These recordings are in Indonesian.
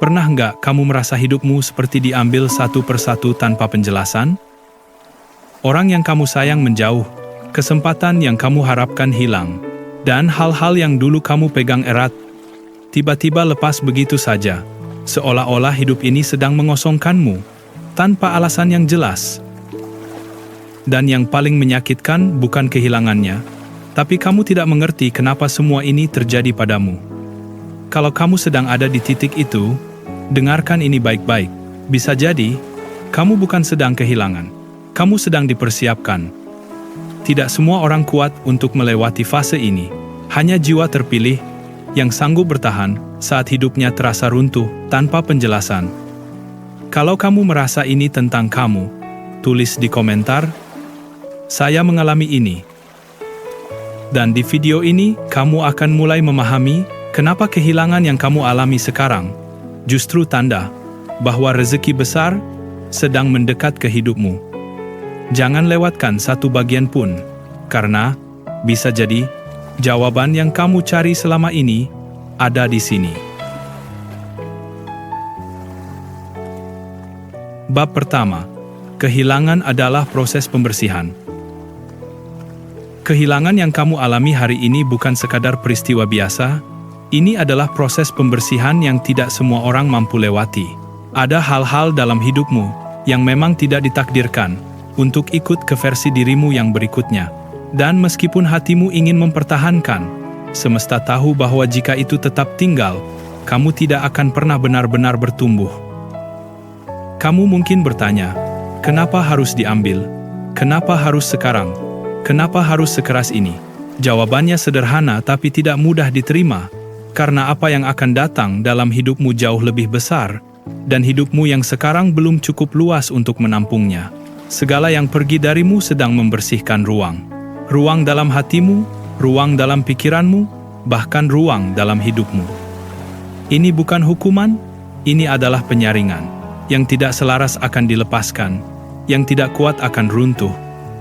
Pernah nggak kamu merasa hidupmu seperti diambil satu persatu tanpa penjelasan? Orang yang kamu sayang menjauh, kesempatan yang kamu harapkan hilang, dan hal-hal yang dulu kamu pegang erat, tiba-tiba lepas begitu saja, seolah-olah hidup ini sedang mengosongkanmu, tanpa alasan yang jelas. Dan yang paling menyakitkan bukan kehilangannya, tapi kamu tidak mengerti kenapa semua ini terjadi padamu. Kalau kamu sedang ada di titik itu, dengarkan ini baik-baik. Bisa jadi, kamu bukan sedang kehilangan. Kamu sedang dipersiapkan. Tidak semua orang kuat untuk melewati fase ini. Hanya jiwa terpilih yang sanggup bertahan saat hidupnya terasa runtuh tanpa penjelasan. Kalau kamu merasa ini tentang kamu, tulis di komentar, "Saya mengalami ini." Dan di video ini, kamu akan mulai memahami kenapa kehilangan yang kamu alami sekarang justru tanda bahwa rezeki besar sedang mendekat ke hidupmu. Jangan lewatkan satu bagian pun, karena bisa jadi jawaban yang kamu cari selama ini ada di sini. Bab pertama, kehilangan adalah proses pembersihan. Kehilangan yang kamu alami hari ini bukan sekadar peristiwa biasa. Ini adalah proses pembersihan yang tidak semua orang mampu lewati. Ada hal-hal dalam hidupmu yang memang tidak ditakdirkan untuk ikut ke versi dirimu yang berikutnya. Dan meskipun hatimu ingin mempertahankan, semesta tahu bahwa jika itu tetap tinggal, kamu tidak akan pernah benar-benar bertumbuh. Kamu mungkin bertanya, kenapa harus diambil? Kenapa harus sekarang? Kenapa harus sekeras ini? Jawabannya sederhana tapi tidak mudah diterima. Karena apa yang akan datang dalam hidupmu jauh lebih besar, dan hidupmu yang sekarang belum cukup luas untuk menampungnya. Segala yang pergi darimu sedang membersihkan ruang. Ruang dalam hatimu, ruang dalam pikiranmu, bahkan ruang dalam hidupmu. Ini bukan hukuman, ini adalah penyaringan. Yang tidak selaras akan dilepaskan, yang tidak kuat akan runtuh,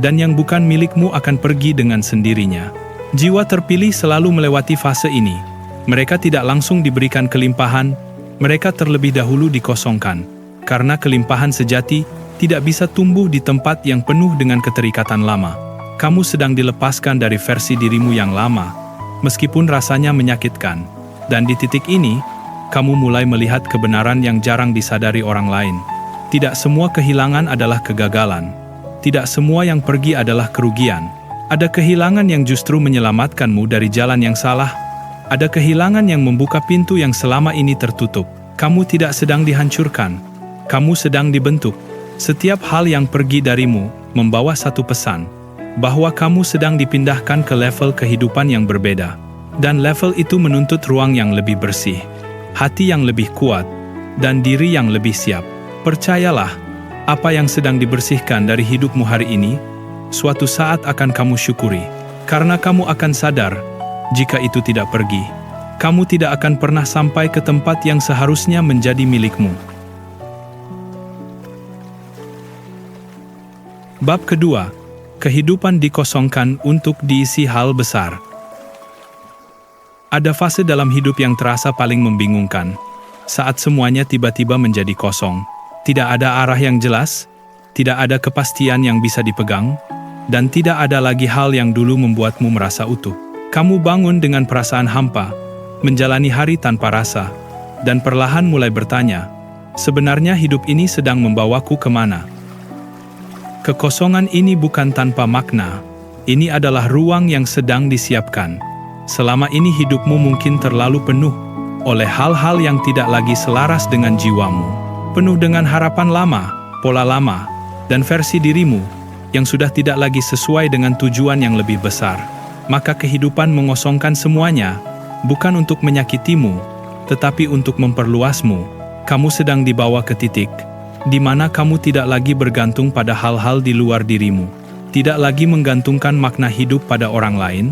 dan yang bukan milikmu akan pergi dengan sendirinya. Jiwa terpilih selalu melewati fase ini. Mereka tidak langsung diberikan kelimpahan, mereka terlebih dahulu dikosongkan. Karena kelimpahan sejati tidak bisa tumbuh di tempat yang penuh dengan keterikatan lama. Kamu sedang dilepaskan dari versi dirimu yang lama, meskipun rasanya menyakitkan. Dan di titik ini, kamu mulai melihat kebenaran yang jarang disadari orang lain. Tidak semua kehilangan adalah kegagalan. Tidak semua yang pergi adalah kerugian. Ada kehilangan yang justru menyelamatkanmu dari jalan yang salah. Ada kehilangan yang membuka pintu yang selama ini tertutup. Kamu tidak sedang dihancurkan. Kamu sedang dibentuk. Setiap hal yang pergi darimu membawa satu pesan, bahwa kamu sedang dipindahkan ke level kehidupan yang berbeda. Dan level itu menuntut ruang yang lebih bersih, hati yang lebih kuat, dan diri yang lebih siap. Percayalah, apa yang sedang dibersihkan dari hidupmu hari ini, suatu saat akan kamu syukuri. Karena kamu akan sadar, jika itu tidak pergi, kamu tidak akan pernah sampai ke tempat yang seharusnya menjadi milikmu. Bab kedua, kehidupan dikosongkan untuk diisi hal besar. Ada fase dalam hidup yang terasa paling membingungkan, saat semuanya tiba-tiba menjadi kosong. Tidak ada arah yang jelas, tidak ada kepastian yang bisa dipegang, dan tidak ada lagi hal yang dulu membuatmu merasa utuh. Kamu bangun dengan perasaan hampa, menjalani hari tanpa rasa, dan perlahan mulai bertanya, sebenarnya hidup ini sedang membawaku kemana? Kekosongan ini bukan tanpa makna, ini adalah ruang yang sedang disiapkan. Selama ini hidupmu mungkin terlalu penuh oleh hal-hal yang tidak lagi selaras dengan jiwamu, penuh dengan harapan lama, pola lama, dan versi dirimu yang sudah tidak lagi sesuai dengan tujuan yang lebih besar. Maka kehidupan mengosongkan semuanya, bukan untuk menyakitimu, tetapi untuk memperluasmu. Kamu sedang dibawa ke titik di mana kamu tidak lagi bergantung pada hal-hal di luar dirimu, tidak lagi menggantungkan makna hidup pada orang lain,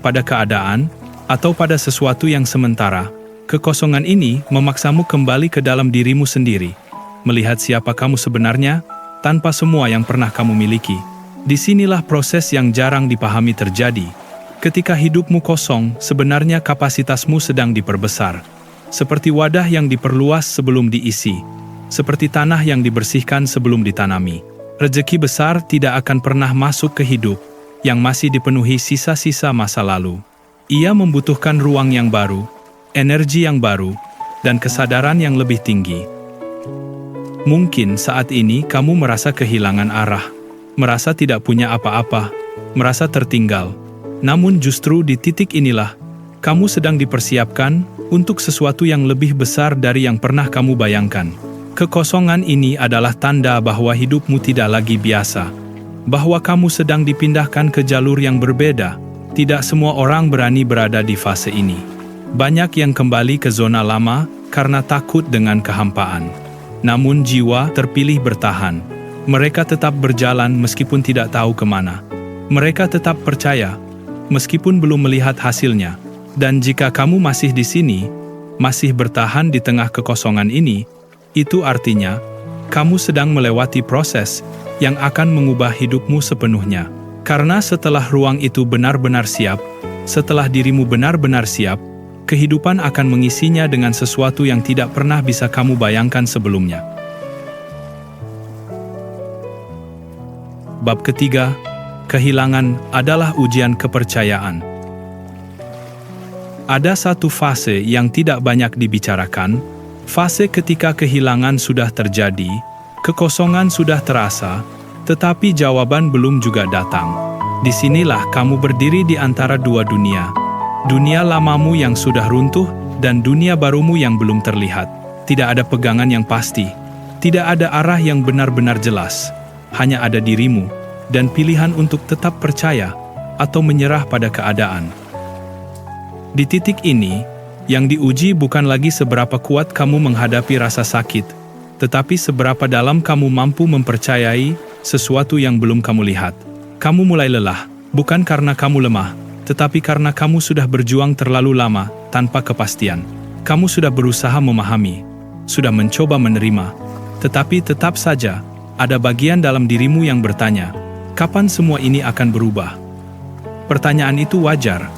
pada keadaan, atau pada sesuatu yang sementara. Kekosongan ini memaksamu kembali ke dalam dirimu sendiri, melihat siapa kamu sebenarnya, tanpa semua yang pernah kamu miliki. Disinilah proses yang jarang dipahami terjadi. Ketika hidupmu kosong, sebenarnya kapasitasmu sedang diperbesar. seperti wadah yang diperluas sebelum diisi, seperti tanah yang dibersihkan sebelum ditanami. Rezeki besar tidak akan pernah masuk ke hidup yang masih dipenuhi sisa-sisa masa lalu. Ia membutuhkan ruang yang baru, energi yang baru, dan kesadaran yang lebih tinggi. Mungkin saat ini kamu merasa kehilangan arah, merasa tidak punya apa-apa, merasa tertinggal. Namun justru di titik inilah, kamu sedang dipersiapkan untuk sesuatu yang lebih besar dari yang pernah kamu bayangkan. Kekosongan ini adalah tanda bahwa hidupmu tidak lagi biasa, bahwa kamu sedang dipindahkan ke jalur yang berbeda. Tidak semua orang berani berada di fase ini. Banyak yang kembali ke zona lama karena takut dengan kehampaan. Namun jiwa terpilih bertahan. Mereka tetap berjalan meskipun tidak tahu kemana. Mereka tetap percaya, meskipun belum melihat hasilnya. Dan jika kamu masih di sini, masih bertahan di tengah kekosongan ini, itu artinya kamu sedang melewati proses yang akan mengubah hidupmu sepenuhnya. Karena setelah ruang itu benar-benar siap, setelah dirimu benar-benar siap, kehidupan akan mengisinya dengan sesuatu yang tidak pernah bisa kamu bayangkan sebelumnya. Bab ketiga, kehilangan adalah ujian kepercayaan. Ada satu fase yang tidak banyak dibicarakan, fase ketika kehilangan sudah terjadi, kekosongan sudah terasa, tetapi jawaban belum juga datang. Disinilah kamu berdiri di antara dua dunia. Dunia lamamu yang sudah runtuh, dan dunia barumu yang belum terlihat. Tidak ada pegangan yang pasti, tidak ada arah yang benar-benar jelas. Hanya ada dirimu, dan pilihan untuk tetap percaya, atau menyerah pada keadaan. Di titik ini, yang diuji bukan lagi seberapa kuat kamu menghadapi rasa sakit, tetapi seberapa dalam kamu mampu mempercayai sesuatu yang belum kamu lihat. Kamu mulai lelah, bukan karena kamu lemah, tetapi karena kamu sudah berjuang terlalu lama tanpa kepastian. Kamu sudah berusaha memahami, sudah mencoba menerima, tetapi tetap saja ada bagian dalam dirimu yang bertanya, kapan semua ini akan berubah? Pertanyaan itu wajar,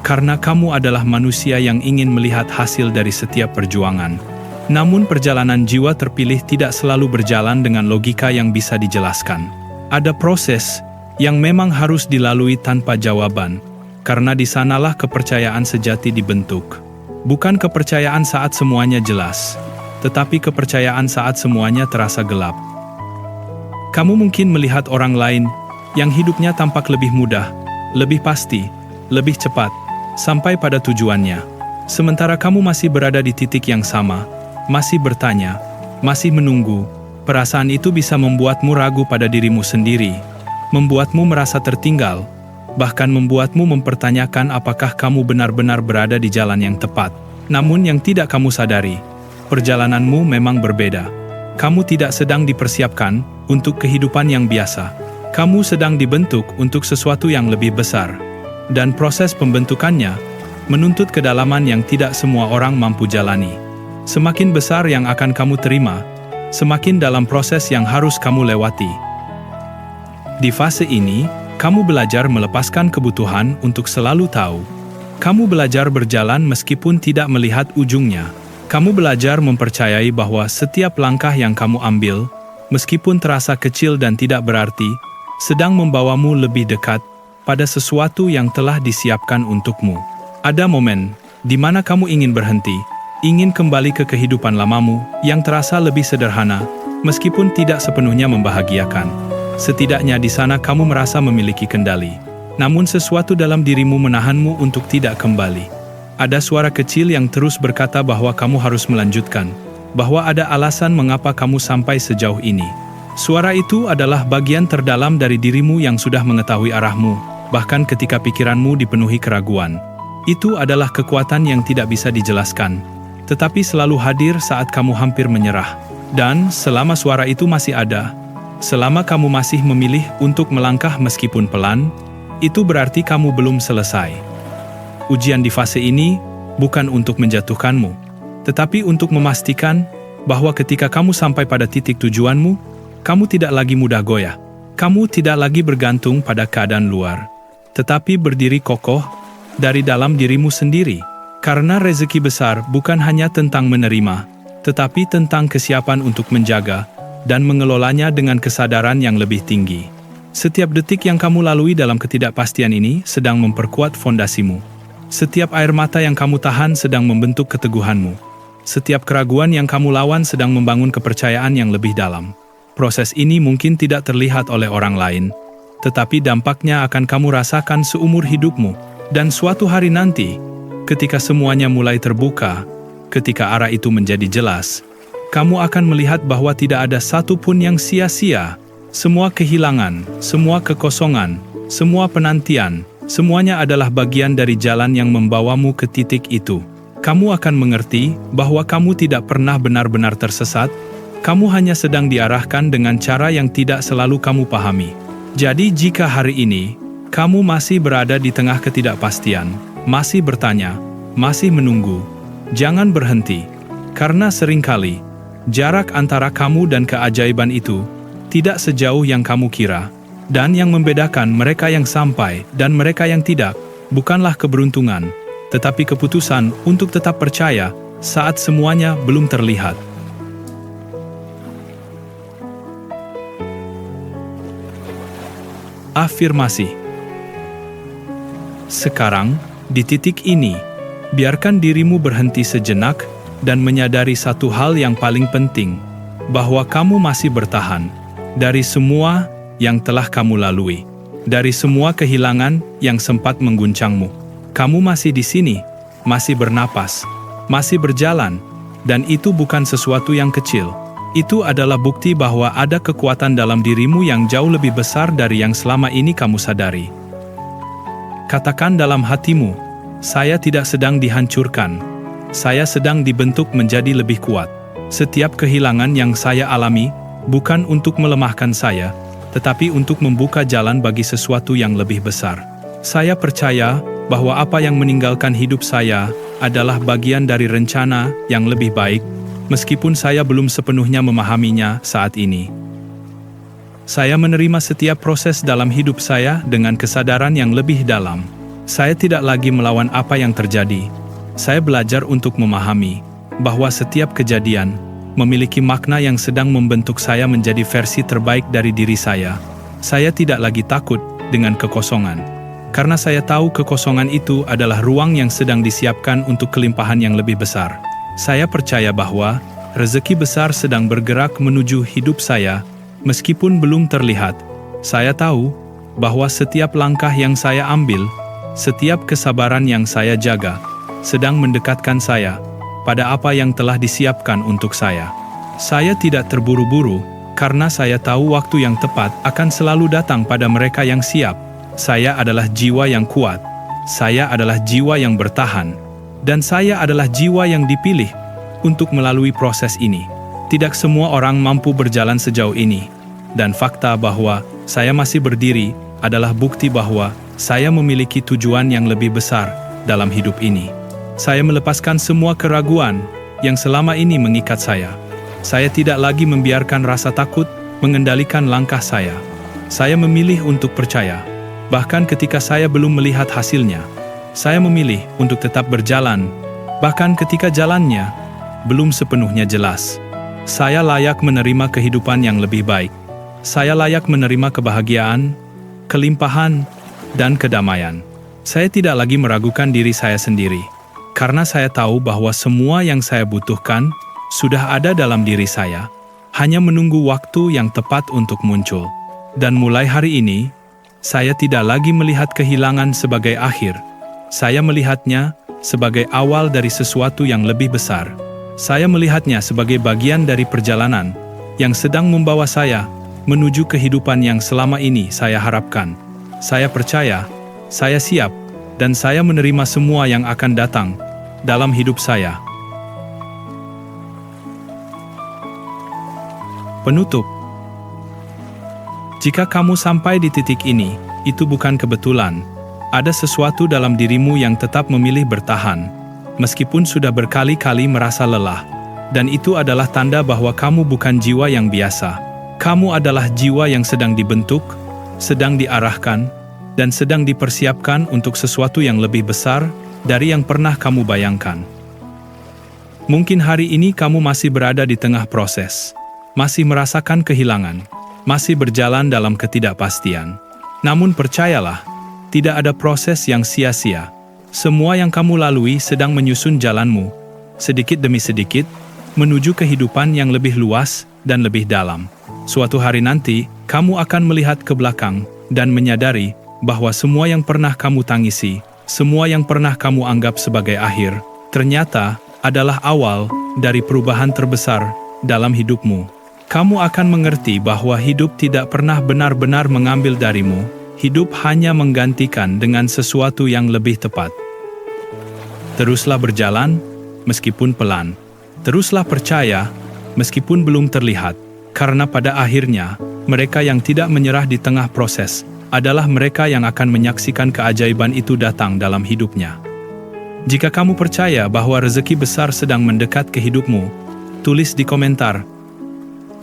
karena kamu adalah manusia yang ingin melihat hasil dari setiap perjuangan. Namun perjalanan jiwa terpilih tidak selalu berjalan dengan logika yang bisa dijelaskan. Ada proses yang memang harus dilalui tanpa jawaban, karena di sanalah kepercayaan sejati dibentuk. Bukan kepercayaan saat semuanya jelas, tetapi kepercayaan saat semuanya terasa gelap. Kamu mungkin melihat orang lain yang hidupnya tampak lebih mudah, lebih pasti, lebih cepat, sampai pada tujuannya. Sementara kamu masih berada di titik yang sama, masih bertanya, masih menunggu. Perasaan itu bisa membuatmu ragu pada dirimu sendiri, membuatmu merasa tertinggal, bahkan membuatmu mempertanyakan apakah kamu benar-benar berada di jalan yang tepat. Namun yang tidak kamu sadari, perjalananmu memang berbeda. Kamu tidak sedang dipersiapkan untuk kehidupan yang biasa. Kamu sedang dibentuk untuk sesuatu yang lebih besar. Dan proses pembentukannya menuntut kedalaman yang tidak semua orang mampu jalani. Semakin besar yang akan kamu terima, semakin dalam proses yang harus kamu lewati. Di fase ini, kamu belajar melepaskan kebutuhan untuk selalu tahu. Kamu belajar berjalan meskipun tidak melihat ujungnya. Kamu belajar mempercayai bahwa setiap langkah yang kamu ambil, meskipun terasa kecil dan tidak berarti, sedang membawamu lebih dekat pada sesuatu yang telah disiapkan untukmu. Ada momen di mana kamu ingin berhenti, ingin kembali ke kehidupan lamamu yang terasa lebih sederhana, meskipun tidak sepenuhnya membahagiakan. Setidaknya di sana kamu merasa memiliki kendali. Namun sesuatu dalam dirimu menahanmu untuk tidak kembali. Ada suara kecil yang terus berkata bahwa kamu harus melanjutkan, bahwa ada alasan mengapa kamu sampai sejauh ini. Suara itu adalah bagian terdalam dari dirimu yang sudah mengetahui arahmu, bahkan ketika pikiranmu dipenuhi keraguan. Itu adalah kekuatan yang tidak bisa dijelaskan, tetapi selalu hadir saat kamu hampir menyerah. Dan selama suara itu masih ada, selama kamu masih memilih untuk melangkah meskipun pelan, itu berarti kamu belum selesai. Ujian di fase ini bukan untuk menjatuhkanmu, tetapi untuk memastikan bahwa ketika kamu sampai pada titik tujuanmu, kamu tidak lagi mudah goyah. Kamu tidak lagi bergantung pada keadaan luar, tetapi berdiri kokoh dari dalam dirimu sendiri. Karena rezeki besar bukan hanya tentang menerima, tetapi tentang kesiapan untuk menjaga dan mengelolanya dengan kesadaran yang lebih tinggi. Setiap detik yang kamu lalui dalam ketidakpastian ini sedang memperkuat fondasimu. Setiap air mata yang kamu tahan sedang membentuk keteguhanmu. Setiap keraguan yang kamu lawan sedang membangun kepercayaan yang lebih dalam. Proses ini mungkin tidak terlihat oleh orang lain, tetapi dampaknya akan kamu rasakan seumur hidupmu. Dan suatu hari nanti, ketika semuanya mulai terbuka, ketika arah itu menjadi jelas, kamu akan melihat bahwa tidak ada satu pun yang sia-sia. Semua kehilangan, semua kekosongan, semua penantian, semuanya adalah bagian dari jalan yang membawamu ke titik itu. Kamu akan mengerti bahwa kamu tidak pernah benar-benar tersesat, kamu hanya sedang diarahkan dengan cara yang tidak selalu kamu pahami. Jadi jika hari ini, kamu masih berada di tengah ketidakpastian, masih bertanya, masih menunggu, jangan berhenti, karena seringkali, jarak antara kamu dan keajaiban itu tidak sejauh yang kamu kira, dan yang membedakan mereka yang sampai dan mereka yang tidak, bukanlah keberuntungan, tetapi keputusan untuk tetap percaya saat semuanya belum terlihat. Afirmasi. Sekarang, di titik ini, biarkan dirimu berhenti sejenak dan menyadari satu hal yang paling penting, bahwa kamu masih bertahan dari semua yang telah kamu lalui, dari semua kehilangan yang sempat mengguncangmu. Kamu masih di sini, masih bernapas, masih berjalan, dan itu bukan sesuatu yang kecil. Itu adalah bukti bahwa ada kekuatan dalam dirimu yang jauh lebih besar dari yang selama ini kamu sadari. Katakan dalam hatimu, saya tidak sedang dihancurkan. Saya sedang dibentuk menjadi lebih kuat. Setiap kehilangan yang saya alami, bukan untuk melemahkan saya, tetapi untuk membuka jalan bagi sesuatu yang lebih besar. Saya percaya bahwa apa yang meninggalkan hidup saya adalah bagian dari rencana yang lebih baik, meskipun saya belum sepenuhnya memahaminya saat ini. Saya menerima setiap proses dalam hidup saya dengan kesadaran yang lebih dalam. Saya tidak lagi melawan apa yang terjadi. Saya belajar untuk memahami bahwa setiap kejadian memiliki makna yang sedang membentuk saya menjadi versi terbaik dari diri saya. Saya tidak lagi takut dengan kekosongan, karena saya tahu kekosongan itu adalah ruang yang sedang disiapkan untuk kelimpahan yang lebih besar. Saya percaya bahwa rezeki besar sedang bergerak menuju hidup saya, meskipun belum terlihat. Saya tahu bahwa setiap langkah yang saya ambil, setiap kesabaran yang saya jaga, sedang mendekatkan saya pada apa yang telah disiapkan untuk saya. Saya tidak terburu-buru, karena saya tahu waktu yang tepat akan selalu datang pada mereka yang siap. Saya adalah jiwa yang kuat, saya adalah jiwa yang bertahan, dan saya adalah jiwa yang dipilih untuk melalui proses ini. Tidak semua orang mampu berjalan sejauh ini, dan fakta bahwa saya masih berdiri adalah bukti bahwa saya memiliki tujuan yang lebih besar dalam hidup ini. Saya melepaskan semua keraguan yang selama ini mengikat saya. Saya tidak lagi membiarkan rasa takut mengendalikan langkah saya. Saya memilih untuk percaya, bahkan ketika saya belum melihat hasilnya. Saya memilih untuk tetap berjalan, bahkan ketika jalannya belum sepenuhnya jelas. Saya layak menerima kehidupan yang lebih baik. Saya layak menerima kebahagiaan, kelimpahan, dan kedamaian. Saya tidak lagi meragukan diri saya sendiri, karena saya tahu bahwa semua yang saya butuhkan sudah ada dalam diri saya, hanya menunggu waktu yang tepat untuk muncul. Dan mulai hari ini, saya tidak lagi melihat kehilangan sebagai akhir. Saya melihatnya sebagai awal dari sesuatu yang lebih besar. Saya melihatnya sebagai bagian dari perjalanan yang sedang membawa saya menuju kehidupan yang selama ini saya harapkan. Saya percaya, saya siap, dan saya menerima semua yang akan datang dalam hidup saya. Penutup. Jika kamu sampai di titik ini, itu bukan kebetulan. Ada sesuatu dalam dirimu yang tetap memilih bertahan, meskipun sudah berkali-kali merasa lelah. Dan itu adalah tanda bahwa kamu bukan jiwa yang biasa. Kamu adalah jiwa yang sedang dibentuk, sedang diarahkan, dan sedang dipersiapkan untuk sesuatu yang lebih besar dari yang pernah kamu bayangkan. Mungkin hari ini kamu masih berada di tengah proses, masih merasakan kehilangan, masih berjalan dalam ketidakpastian. Namun percayalah, tidak ada proses yang sia-sia. Semua yang kamu lalui sedang menyusun jalanmu, sedikit demi sedikit, menuju kehidupan yang lebih luas dan lebih dalam. Suatu hari nanti, kamu akan melihat ke belakang dan menyadari bahwa semua yang pernah kamu tangisi, semua yang pernah kamu anggap sebagai akhir, ternyata adalah awal dari perubahan terbesar dalam hidupmu. Kamu akan mengerti bahwa hidup tidak pernah benar-benar mengambil darimu, hidup hanya menggantikan dengan sesuatu yang lebih tepat. Teruslah berjalan, meskipun pelan. Teruslah percaya, meskipun belum terlihat. Karena pada akhirnya, mereka yang tidak menyerah di tengah proses adalah mereka yang akan menyaksikan keajaiban itu datang dalam hidupnya. Jika kamu percaya bahwa rezeki besar sedang mendekat ke hidupmu, tulis di komentar,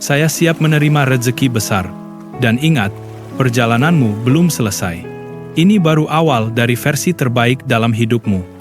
"Saya siap menerima rezeki besar." Dan ingat, perjalananmu belum selesai. Ini baru awal dari versi terbaik dalam hidupmu.